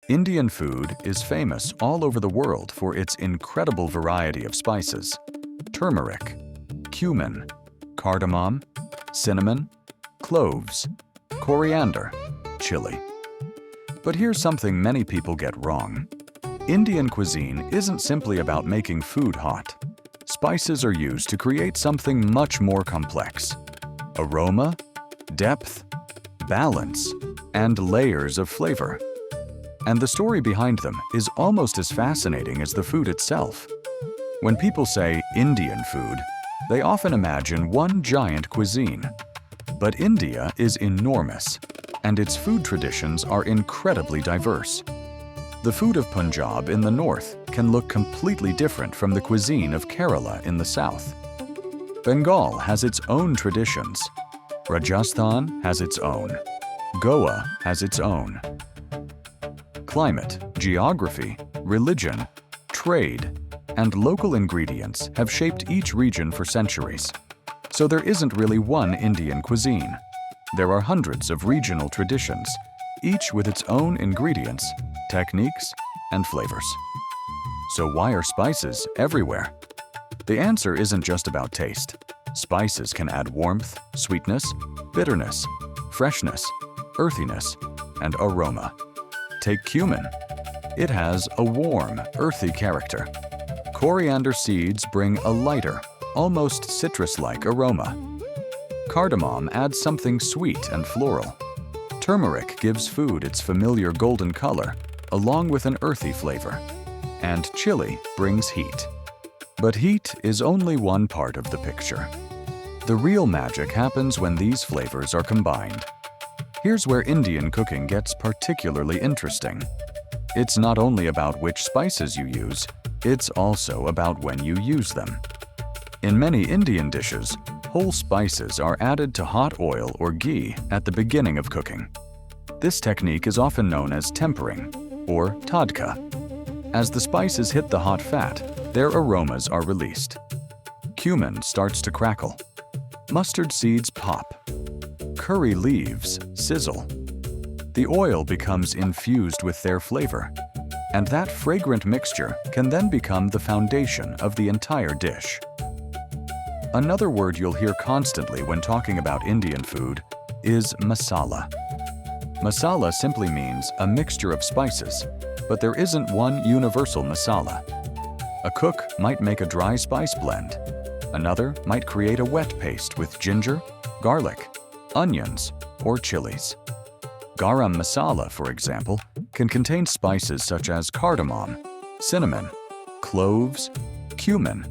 Indian food is famous all over the world for its incredible variety of spices: turmeric, cumin, cardamom, cinnamon, cloves, coriander, chili. But here's something many people get wrong. Indian cuisine isn't simply about making food hot. Spices are used to create something much more complex: aroma, depth, balance, and layers of flavor. And the story behind them is almost as fascinating as the food itself. When people say Indian food, they often imagine one giant cuisine. But India is enormous, and its food traditions are incredibly diverse. The food of Punjab in the north can look completely different from the cuisine of Kerala in the south. Bengal has its own traditions. Rajasthan has its own. Goa has its own. Climate, geography, religion, trade, and local ingredients have shaped each region for centuries. So there isn't really one Indian cuisine. There are hundreds of regional traditions, each with its own ingredients, techniques, and flavors. So why are spices everywhere? The answer isn't just about taste. Spices can add warmth, sweetness, bitterness, freshness, earthiness, and aroma. Take cumin. It has a warm, earthy character. Coriander seeds bring a lighter, almost citrus-like aroma. Cardamom adds something sweet and floral. Turmeric gives food its familiar golden color, along with an earthy flavor. And chili brings heat. But heat is only one part of the picture. The real magic happens when these flavors are combined. Here's where Indian cooking gets particularly interesting. It's not only about which spices you use, it's also about when you use them. In many Indian dishes, whole spices are added to hot oil or ghee at the beginning of cooking. This technique is often known as tempering, or tadka. As the spices hit the hot fat, their aromas are released. Cumin starts to crackle. Mustard seeds pop. Curry leaves sizzle. The oil becomes infused with their flavor, and that fragrant mixture can then become the foundation of the entire dish. Another word you'll hear constantly when talking about Indian food is masala. Masala simply means a mixture of spices, but there isn't one universal masala. A cook might make a dry spice blend. Another might create a wet paste with ginger, garlic, onions, or chilies. Garam masala, for example, can contain spices such as cardamom, cinnamon, cloves, cumin,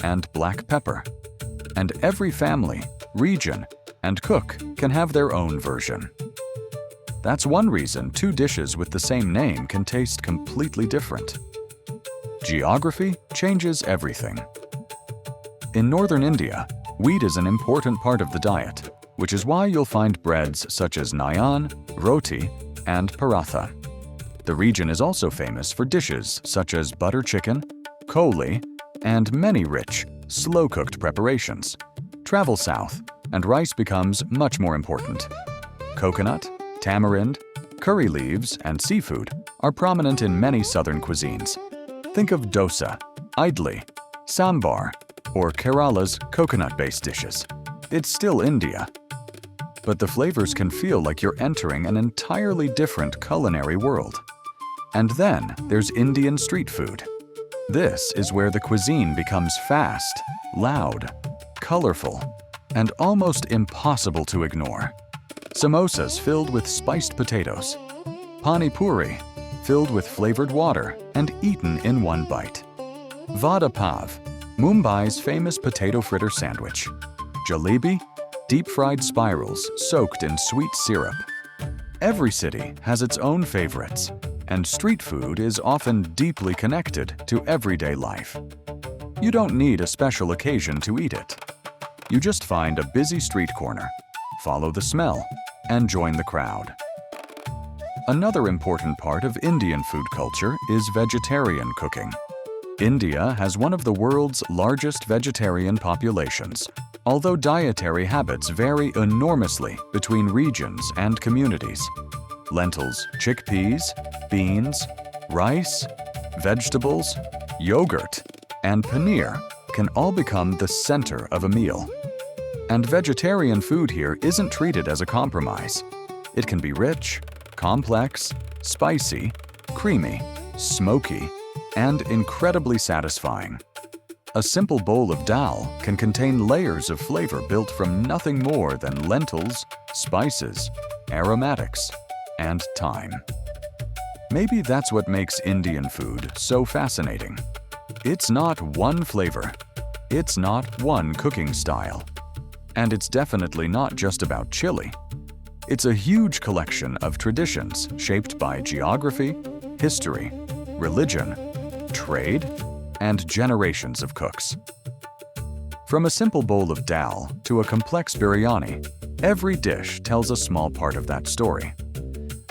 and black pepper. And every family, region, and cook can have their own version. That's one reason two dishes with the same name can taste completely different. Geography changes everything. In northern India, wheat is an important part of the diet, which is why you'll find breads such as naan, roti, and paratha. The region is also famous for dishes such as butter chicken, koli, and many rich, slow-cooked preparations. Travel south, and rice becomes much more important. Coconut, tamarind, curry leaves, and seafood are prominent in many southern cuisines. Think of dosa, idli, sambar, or Kerala's coconut-based dishes. It's still India, but the flavors can feel like you're entering an entirely different culinary world. And then there's Indian street food. This is where the cuisine becomes fast, loud, colorful, and almost impossible to ignore. Samosas filled with spiced potatoes. Pani puri, filled with flavored water and eaten in one bite. Vada pav, Mumbai's famous potato fritter sandwich. Jalebi, deep-fried spirals soaked in sweet syrup. Every city has its own favorites, and street food is often deeply connected to everyday life. You don't need a special occasion to eat it. You just find a busy street corner, follow the smell, and join the crowd. Another important part of Indian food culture is vegetarian cooking. India has one of the world's largest vegetarian populations, although dietary habits vary enormously between regions and communities. Lentils, chickpeas, beans, rice, vegetables, yogurt, and paneer can all become the center of a meal. And vegetarian food here isn't treated as a compromise. It can be rich, complex, spicy, creamy, smoky, and incredibly satisfying. A simple bowl of dal can contain layers of flavor built from nothing more than lentils, spices, aromatics, and thyme. Maybe that's what makes Indian food so fascinating. It's not one flavor. It's not one cooking style. And it's definitely not just about chili. It's a huge collection of traditions shaped by geography, history, religion, trade, and generations of cooks. From a simple bowl of dal to a complex biryani, every dish tells a small part of that story.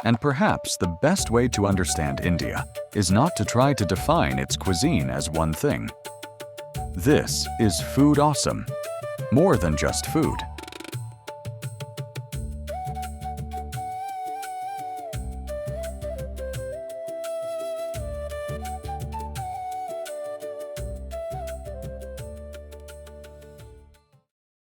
And perhaps the best way to understand India is not to try to define its cuisine as one thing. This is Food Awesome, more than just food.